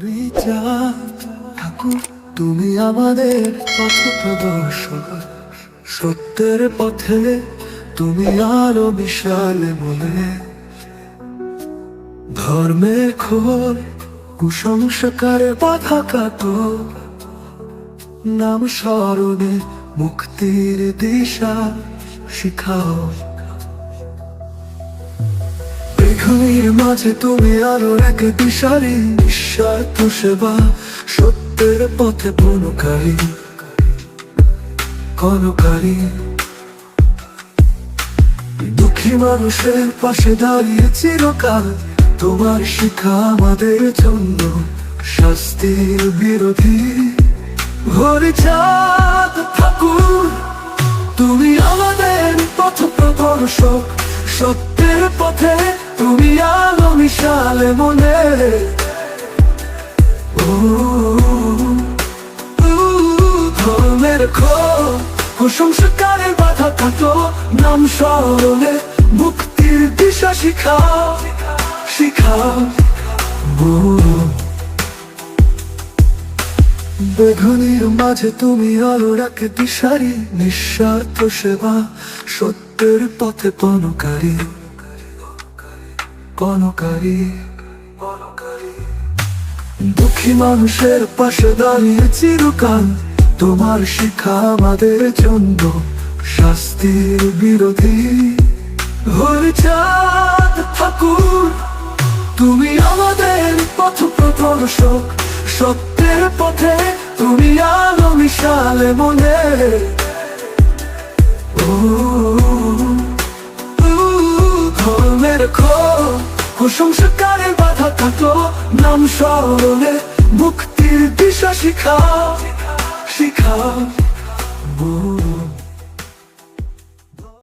হরিচাঁদ ঠাকুর তুমি আমাদের পথ প্রদর্শক, সত্যের পথে তুমি আলো বিশাল বলে। ধর্মের খোল কুসংস্কারের বাধা কাটো, নাম স্মরণে মুক্তির দিশা শিখাও। পৃথিবীর মাঝে তুমি আরো এক দিশারি, নিঃস্বার্থ সেবা সত্যের পথে বনকারী কনকারী। দুঃখী মানুষের পাশে দাঁড়িয়ে চিরকাল, তোমার শিক্ষা আমাদের জন্য শাস্তির বিরোধী। হরিচাঁদ ঠাকুর তুমি আমাদের পথ প্রদর্শক, সত্যের পথে তুমি আলো মিশালে মনে। ধর্মের খোল কুসংস্কারের বাধা কাটো, নাম স্মরণে মুক্তির দিশা শিখাও শিখাও। বেগুনির মাঝে তুমি আলোর এক দিশারি, নিঃস্বার্থ সেবা সত্যের পথে বনকারী বনকারী। দুঃখী মানুষের পাশে দাঁড়িয়ে চিরকাল, তোমার শিক্ষা আমাদের জন্য শাস্তির বিরোধী। হরিচাঁদ ঠাকুর তুমি আমাদের পথ প্রদর্শক, সত্যের পথে তুমি আলো মিশালে মনে। ধর্মের খোল কুসংস্কারের বাধা কাটো, নাম স্মরণে মুক্তির দিশা শিখাও শিখাও।